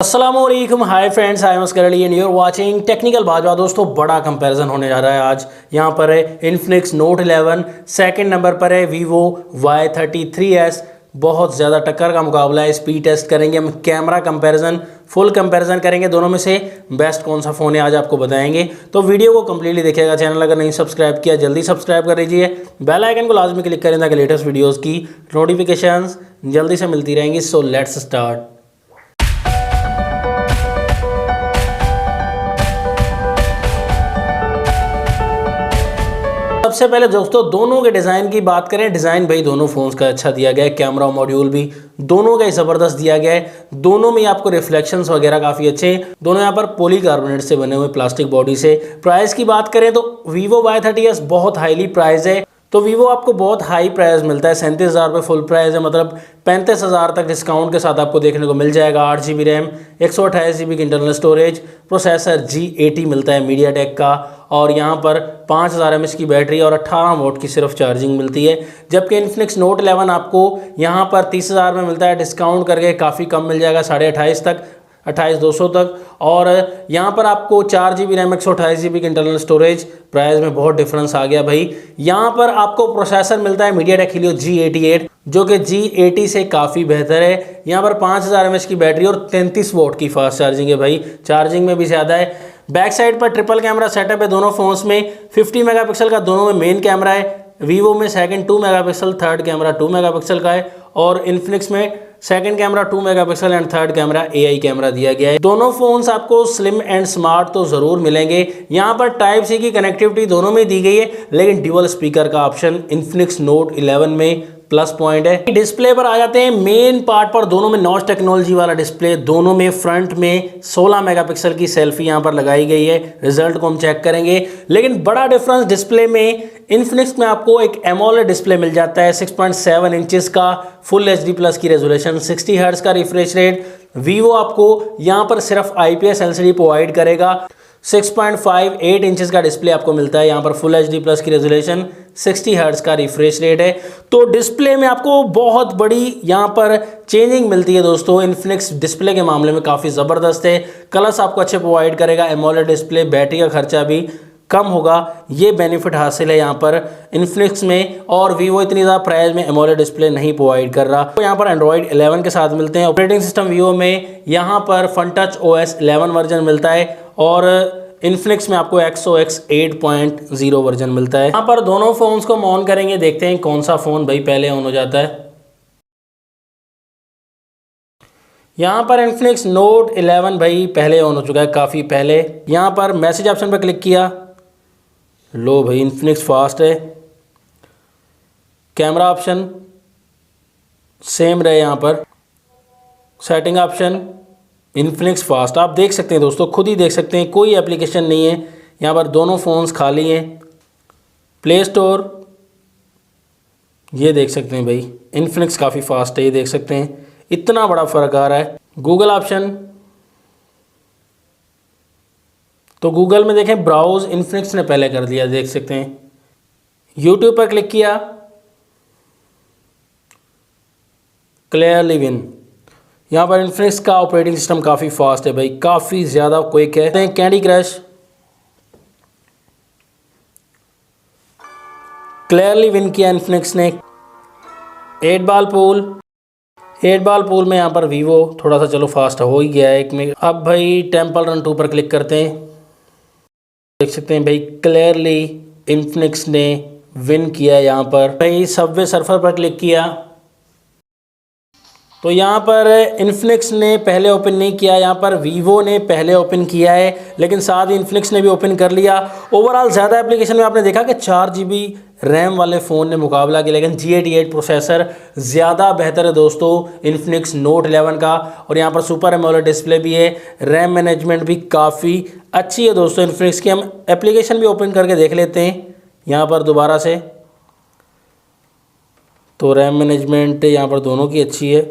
अस्सलामुअलैकुम, hi friends, I am अस्करली and you are watching technical Bhajpa. दोस्तों बड़ा कंपैरिजन होने जा रहा है आज। यहाँ पर है इन्फिनिक्स नोट 11, सेकंड नंबर पर है वीवो Y33s। बहुत ज़्यादा टक्कर का मुकाबला है। स्पीड टेस्ट करेंगे हम, कैमरा कंपैरिजन, फुल कंपैरिजन करेंगे, दोनों में से बेस्ट कौन सा फ़ोन है आज आपको बताएंगे। तो वीडियो को कंप्लीटली देखिएगा। चैनल अगर नहीं सब्सक्राइब किया जल्दी सब्सक्राइब कर लीजिए, बेल आइकन को लाजमी क्लिक करें ताकि लेटेस्ट वीडियोज़ की नोटिफिकेशंस जल्दी से मिलती रहेंगी। So let's start. सबसे पहले दोस्तों दोनों के डिज़ाइन की बात करें। डिज़ाइन भाई दोनों फ़ोन्स का अच्छा दिया गया है। कैमरा मॉड्यूल भी दोनों का ही ज़बरदस्त दिया गया है। दोनों में आपको रिफ्लेक्शंस वगैरह काफ़ी अच्छे, दोनों यहाँ पर पॉलीकार्बोनेट से बने हुए प्लास्टिक बॉडी से। प्राइस की बात करें तो वीवो Y30s बहुत हाईली प्राइस है। तो वीवो आपको बहुत हाई प्राइस मिलता है, 37,000 रुपये फुल प्राइस है, मतलब 35,000 तक डिस्काउंट के साथ आपको देखने को मिल जाएगा। 8 GB रैम, 128 GB की इंटरनल स्टोरेज, प्रोसेसर G80 मिलता है मीडियाटेक का, और यहाँ पर 5000 mAh की बैटरी और 18 वोट की सिर्फ चार्जिंग मिलती है। जबकि इन्फिनिक्स नोट 11 आपको यहाँ पर 30,000 में मिलता है, डिस्काउंट करके काफ़ी कम मिल जाएगा, 28,500 तक, 28,200 तक। और यहाँ पर आपको 4 GB रैम, 128 GB की इंटरनल स्टोरेज। प्राइस में बहुत डिफरेंस आ गया भाई। यहाँ पर आपको प्रोसेसर मिलता है मीडियाटेक हीलियो G88 जो कि G80 से काफ़ी बेहतर है। यहाँ पर 5000 mAh की बैटरी और 33 वोट की फास्ट चार्जिंग है भाई, चार्जिंग में भी ज़्यादा है। बैक साइड पर ट्रिपल कैमरा सेटअप है दोनों फोन्स में। 50 मेगापिक्सल का दोनों में मेन कैमरा है। वीवो में second 2 megapixel, third camera 2 megapixel का है, और इन्फिनिक्स में second camera 2 megapixel and third camera AI camera दिया गया है। दोनों फोन्स आपको स्लिम एंड स्मार्ट तो ज़रूर मिलेंगे। यहाँ पर टाइप C की कनेक्टिविटी दोनों में दी गई है, लेकिन ड्यूअल स्पीकर का ऑप्शन इन्फिनिक्स नोट 11 में प्लस पॉइंट है। डिस्प्ले पर आ जाते हैं, मेन पार्ट पर दोनों में नॉच टेक्नोलॉजी वाला डिस्प्ले, दोनों में फ्रंट में 16 मेगापिक्सल की सेल्फी यहाँ पर लगाई गई है। रिजल्ट को हम चेक करेंगे, लेकिन बड़ा डिफरेंस डिस्प्ले में, इन्फिनिक्स में आपको एक एमोलेड डिस्प्ले मिल जाता है 6.7 इंचेस का, फुल HD+ की रेजोल्यूशन, 60 हर्ट्ज का रिफ्रेश रेट। वीवो आपको यहाँ पर सिर्फ IPS LCD प्रोवाइड करेगा। 6.58 इंचेस का डिस्प्ले आपको मिलता है, यहाँ पर फुल HD+ की रेजोल्यूशन, 60 हर्ट्ज का रिफ्रेश रेट है। तो डिस्प्ले में आपको बहुत बड़ी यहाँ पर चेंजिंग मिलती है दोस्तों। इन्फिनिक्स डिस्प्ले के मामले में काफ़ी ज़बरदस्त है। कलर्स आपको अच्छे प्रोवाइड करेगा, एमोलेड डिस्प्ले, बैटरी का खर्चा भी कम होगा, ये बेनिफिट हासिल है यहाँ पर इन्फिनिक्स में। और वीवो इतनी ज़्यादा प्राइस में एमोलेड डिस्प्ले नहीं प्रोवाइड कर रहा। तो यहाँ पर एंड्रॉइड 11 के साथ मिलते हैं। ऑपरेटिंग सिस्टम वीवो में यहाँ पर FunTouch OS 11 वर्जन मिलता है, और इन्फिनिक्स में आपको XOX 8.0 वर्जन मिलता है। यहाँ पर दोनों फ़ोन्स को हम ऑन करेंगे, देखते हैं कौन सा फ़ोन भाई पहले ऑन हो जाता है। यहाँ पर इन्फिनिक्स नोट 11 भाई पहले ऑन हो चुका है, काफ़ी पहले। यहाँ पर मैसेज ऑप्शन पर क्लिक किया, लो भाई इन्फिनिक्स फास्ट है। कैमरा ऑप्शन सेम रहे, यहाँ पर सेटिंग ऑप्शन इन्फिनिक्स फास्ट। आप देख सकते हैं दोस्तों, खुद ही देख सकते हैं, कोई एप्लीकेशन नहीं है यहाँ पर, दोनों फ़ोन्स खाली हैं। प्ले स्टोर ये देख सकते हैं भाई, इन्फिनिक्स काफ़ी फास्ट है, ये देख सकते हैं, इतना बड़ा फ़र्क आ रहा है। गूगल ऑप्शन, तो गूगल में देखें ब्राउज इन्फिनिक्स ने पहले कर दिया, देख सकते हैं। यूट्यूब पर क्लिक किया, क्लियरली विन। यहाँ पर इन्फिनिक्स का ऑपरेटिंग सिस्टम काफ़ी फास्ट है भाई, काफ़ी ज़्यादा क्विक है। कैंडी क्रश, क्लियरली विन किया इन्फिनिक्स ने। 8 बॉल पूल, 8 बॉल पूल में यहाँ पर वीवो थोड़ा सा चलो फास्ट हो ही गया है एक में। अब भाई टेम्पल रन 2 पर क्लिक करते हैं, देख सकते हैं भाई क्लियरली इन्फिनिक्स ने विन किया। यहाँ पर भाई सबवे सर्फर पर क्लिक किया, तो यहाँ पर इन्फिनिक्स ने पहले ओपन नहीं किया, यहाँ पर वीवो ने पहले ओपन किया है, लेकिन साथ ही इन्फिनिक्स ने भी ओपन कर लिया। ओवरऑल ज़्यादा एप्लीकेशन में आपने देखा कि 4 GB रैम वाले फ़ोन ने मुकाबला किया, लेकिन G88 प्रोसेसर ज़्यादा बेहतर है दोस्तों इन्फिनिक्स नोट 11 का। और यहाँ पर सुपर एमोलेड डिस्प्ले भी है, रैम मैनेजमेंट भी काफ़ी अच्छी है दोस्तों इन्फिनिक्स की। हम एप्लीकेशन भी ओपन करके देख लेते हैं यहाँ पर दोबारा से, तो रैम मैनेजमेंट यहाँ पर दोनों की अच्छी है।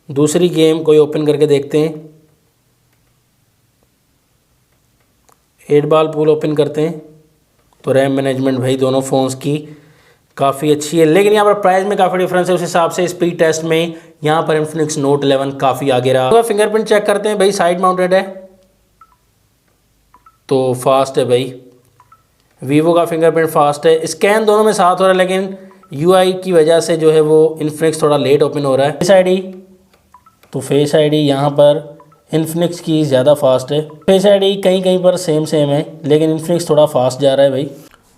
दूसरी गेम कोई ओपन करके देखते हैं, 8 बॉल पूल ओपन करते हैं, तो रैम मैनेजमेंट भाई दोनों फ़ोन्स की काफ़ी अच्छी है, लेकिन यहाँ पर प्राइस में काफ़ी डिफरेंस है। उस हिसाब से स्पीड टेस्ट में यहाँ पर इन्फिनिक्स नोट 11 काफ़ी आगे रहा। तो फिंगरप्रिंट चेक करते हैं भाई, साइड माउंटेड है तो फास्ट है भाई। वीवो का फिंगरप्रिंट फास्ट है, स्कैन दोनों में साथ हो रहा है, लेकिन यूआई की वजह से जो है वो इन्फिनिक्स थोड़ा लेट ओपन हो रहा है। फेस आईडी, तो फेस आईडी यहाँ पर इन्फिनिक्स की ज़्यादा फास्ट है। फेस आईडी कहीं कहीं पर सेम है, लेकिन इन्फिनिक्स थोड़ा फास्ट जा रहा है भाई।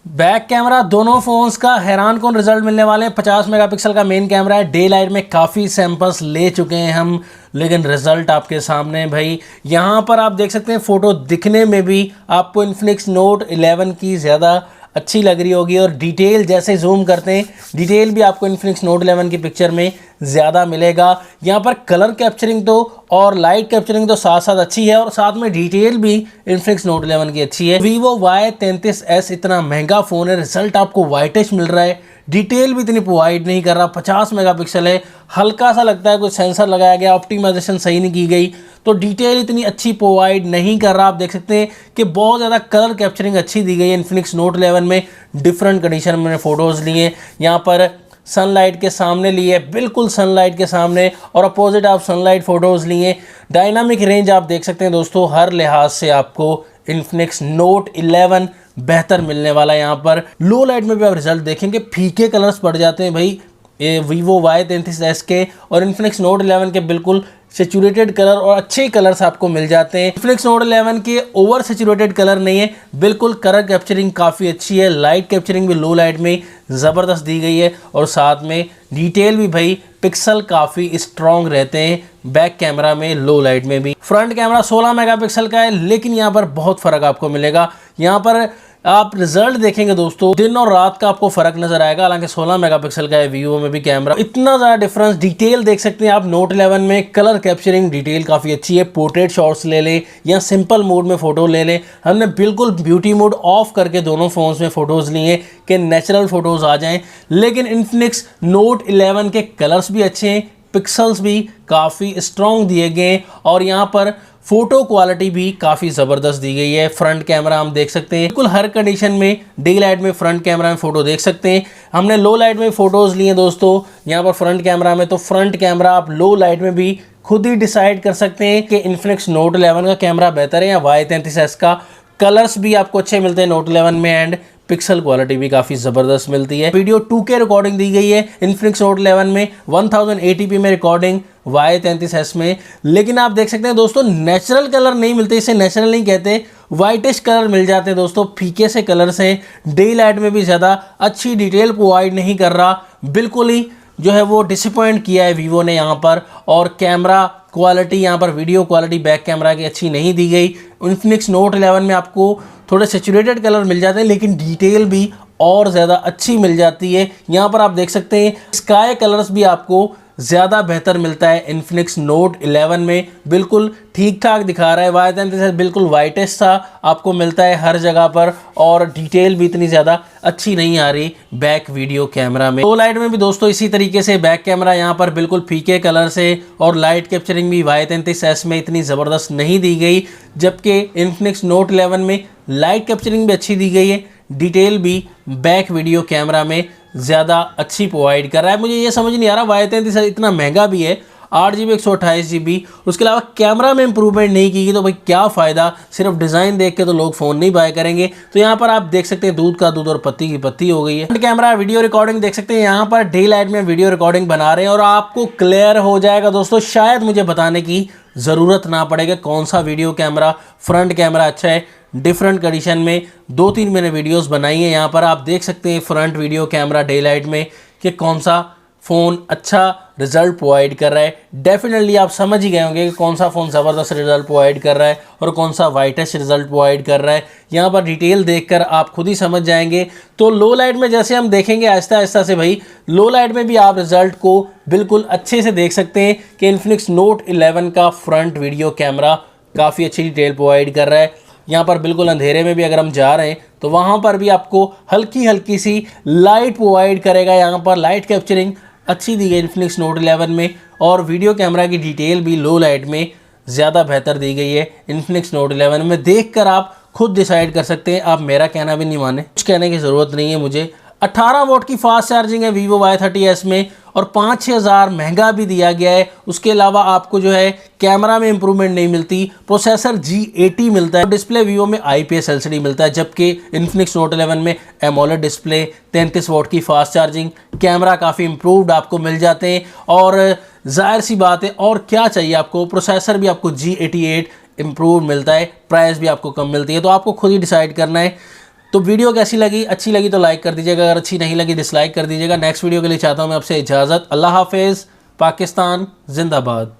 बैक कैमरा दोनों फोन्स का हैरान कौन रिजल्ट मिलने वाले हैं। 50 मेगापिक्सल का मेन कैमरा है। डे लाइट में काफ़ी सैंपल्स ले चुके हैं हम, लेकिन रिजल्ट आपके सामने है भाई। यहाँ पर आप देख सकते हैं फ़ोटो दिखने में भी आपको इन्फिनिक्स नोट 11 की ज़्यादा अच्छी लग रही होगी, और डिटेल जैसे जूम करते हैं डिटेल भी आपको इन्फिनिक्स नोट 11 की पिक्चर में ज़्यादा मिलेगा। यहाँ पर कलर कैप्चरिंग तो और लाइट कैप्चरिंग तो साथ साथ अच्छी है, और साथ में डिटेल भी इन्फिनिक्स नोट 11 की अच्छी है। Vivo Y33s इतना महंगा फ़ोन है, रिजल्ट आपको वाइटिश मिल रहा है, डिटेल भी इतनी प्रोवाइड नहीं कर रहा। 50 मेगापिक्सल है, हल्का सा लगता है कोई सेंसर लगाया गया, ऑप्टिमाइजेशन सही नहीं की गई, तो डिटेल इतनी अच्छी प्रोवाइड नहीं कर रहा। आप देख सकते हैं कि बहुत ज़्यादा कलर कैप्चरिंग अच्छी दी गई है इन्फिनिक्स नोट 11 में। डिफरेंट कंडीशन में फ़ोटोज़ लिए, यहाँ पर सनलाइट के सामने लिए, बिल्कुल सनलाइट के सामने, और अपोजिट आप सनलाइट फ़ोटोज़ लिए। डायनामिक रेंज आप देख सकते हैं दोस्तों, हर लिहाज से आपको इन्फिनिक्स नोट 11 बेहतर मिलने वाला है। यहाँ पर लो लाइट में भी आप रिजल्ट देखेंगे, फीके कलर्स पड़ जाते हैं भाई ये Vivo Y33s के और इन्फिनिक्स नोट 11 के बिल्कुल सेचुरेटेड कलर और अच्छे कलर्स आपको मिल जाते हैं। इन्फिनिक्स नोट 11 के ओवर सेचुरेटेड कलर नहीं है, बिल्कुल कलर कैप्चरिंग काफ़ी अच्छी है। लाइट कैप्चरिंग भी लो लाइट में ज़बरदस्त दी गई है, और साथ में डिटेल भी भाई पिक्सल काफ़ी स्ट्रॉन्ग रहते हैं बैक कैमरा में, लो लाइट में भी। फ्रंट कैमरा 16 मेगापिक्सल का है, लेकिन यहाँ पर बहुत फ़र्क आपको मिलेगा। यहाँ पर आप रिजल्ट देखेंगे दोस्तों, दिन और रात का आपको फर्क नजर आएगा। हालांकि 16 मेगापिक्सल का है Vivo में भी कैमरा, इतना ज़्यादा डिफरेंस। डिटेल देख सकते हैं आप नोट 11 में, कलर कैप्चरिंग डिटेल काफ़ी अच्छी है। पोर्ट्रेट शॉट्स ले लें या सिंपल मोड में फ़ोटो ले लें, हमने बिल्कुल ब्यूटी मोड ऑफ करके दोनों फ़ोन्स में फ़ोटोज़ लिए कि नेचुरल फ़ोटोज़ आ जाएँ। लेकिन इन्फिनिक्स नोट 11 के कलर्स भी अच्छे हैं, पिक्सल्स भी काफ़ी स्ट्रॉन्ग दिए गए, और यहाँ पर फोटो क्वालिटी भी काफ़ी ज़बरदस्त दी गई है। फ्रंट कैमरा हम देख सकते हैं, बिल्कुल हर कंडीशन में डे लाइट में फ्रंट कैमरा में फ़ोटो देख सकते हैं। हमने लो लाइट में फ़ोटोज़ लिए दोस्तों यहाँ पर फ्रंट कैमरा में, तो फ्रंट कैमरा आप लो लाइट में भी खुद ही डिसाइड कर सकते हैं कि इन्फिनिक्स नोट 11 का कैमरा बेहतर है या Y33s का। कलर्स भी आपको अच्छे मिलते हैं नोट 11 में, एंड पिक्सल क्वालिटी भी काफ़ी ज़बरदस्त मिलती है। वीडियो 2K रिकॉर्डिंग दी गई है इन्फिनिक्स नोट 11 में, 1080p में रिकॉर्डिंग Y33s में। लेकिन आप देख सकते हैं दोस्तों, नेचुरल कलर नहीं मिलते, इसे नेचुरल नहीं कहते, वाइटिश कलर मिल जाते हैं दोस्तों, फीके से कलर्स हैं। डे लाइट में भी ज़्यादा अच्छी डिटेल प्रोवाइड नहीं कर रहा, बिल्कुल ही जो है वो डिसअपॉइंट किया है Vivo ने यहाँ पर। और कैमरा क्वालिटी यहाँ पर, वीडियो क्वालिटी बैक कैमरा की अच्छी नहीं दी गई। इन्फिनिक्स नोट 11 में आपको थोड़े सेचुरेटेड कलर मिल जाते हैं, लेकिन डिटेल भी और ज़्यादा अच्छी मिल जाती है। यहाँ पर आप देख सकते हैं स्काई कलर्स भी आपको ज़्यादा बेहतर मिलता है इन्फिनिक्स नोट 11 में, बिल्कुल ठीक ठाक दिखा रहा है। Y33 बिल्कुल वाइटेस्ट सा आपको मिलता है हर जगह पर, और डिटेल भी इतनी ज़्यादा अच्छी नहीं आ रही बैक वीडियो कैमरा में। लो लाइट में भी दोस्तों इसी तरीके से बैक कैमरा यहाँ पर बिल्कुल फीके कलर से, और लाइट कैप्चरिंग भी Y33s में इतनी ज़बरदस्त नहीं दी गई, जबकि इन्फिनिक्स नोट 11 में लाइट कैप्चरिंग भी अच्छी दी गई है, डिटेल भी बैक वीडियो कैमरा में ज़्यादा अच्छी प्रोवाइड कर रहा है। मुझे ये समझ नहीं आ रहा, Y33 इतना महंगा भी है, 8GB 128GB, उसके अलावा कैमरा में इंप्रूवमेंट नहीं की गई, तो भाई क्या फ़ायदा। सिर्फ डिज़ाइन देख के तो लोग फ़ोन नहीं बाय करेंगे। तो यहाँ पर आप देख सकते हैं दूध का दूध और पत्ती की पत्ती हो गई है। फ्रंट कैमरा वीडियो रिकॉर्डिंग देख सकते हैं, यहाँ पर डे लाइट में वीडियो रिकॉर्डिंग बना रहे हैं, और आपको क्लियर हो जाएगा दोस्तों, शायद मुझे बताने की ज़रूरत ना पड़ेगा कौन सा वीडियो कैमरा फ्रंट कैमरा अच्छा है। डिफरेंट कंडीशन में 2-3 मैंने वीडियोस बनाई हैं, यहाँ पर आप देख सकते हैं front video camera day light में कि कौन सा फ़ोन अच्छा रिजल्ट प्रोवाइड कर रहा है। डेफिनेटली आप समझ ही गए होंगे कि कौन सा फ़ोन ज़बरदस्त रिजल्ट प्रोवाइड कर रहा है और कौन सा वाइटेस्ट रिजल्ट प्रोवाइड कर रहा है। यहाँ पर डिटेल देखकर आप खुद ही समझ जाएंगे। तो लो लाइट में जैसे हम देखेंगे आहिस्ता आहिस्ता से, भाई लो लाइट में भी आप रिजल्ट को बिल्कुल अच्छे से देख सकते हैं कि इन्फिनिक्स नोट 11 का फ्रंट वीडियो कैमरा काफ़ी अच्छी डिटेल प्रोवाइड कर रहा है। यहाँ पर बिल्कुल अंधेरे में भी अगर हम जा रहे हैं तो वहाँ पर भी आपको हल्की हल्की सी लाइट प्रोवाइड करेगा। यहाँ पर लाइट कैप्चरिंग अच्छी दी गई इन्फिनिक्स नोट 11 में, और वीडियो कैमरा की डिटेल भी लो लाइट में ज़्यादा बेहतर दी गई है इन्फिनिक्स नोट 11 में। देखकर आप खुद डिसाइड कर सकते हैं, आप मेरा कहना भी नहीं माने, कुछ कहने की ज़रूरत नहीं है मुझे। 18 वोट की फास्ट चार्जिंग है Vivo Y30s में और 5-6 हज़ार महंगा भी दिया गया है। उसके अलावा आपको जो है कैमरा में इंप्रूवमेंट नहीं मिलती, प्रोसेसर G80 मिलता है, डिस्प्ले Vivo में IPS LCD मिलता है, जबकि Infinix Note 11 में AMOLED डिस्प्ले, 33 वोट की फास्ट चार्जिंग, कैमरा काफ़ी इंप्रूव्ड आपको मिल जाते हैं। और जाहिर सी बात है, और क्या चाहिए आपको, प्रोसेसर भी आपको G88 इम्प्रूव मिलता है, प्राइस भी आपको कम मिलती है। तो आपको खुद ही डिसाइड करना है। तो वीडियो कैसी लगी, अच्छी लगी तो लाइक कर दीजिएगा, अगर अच्छी नहीं लगी डिसलाइक कर दीजिएगा। नेक्स्ट वीडियो के लिए चाहता हूँ मैं आपसे इजाज़त। अल्लाह हाफिज़। पाकिस्तान जिंदाबाद।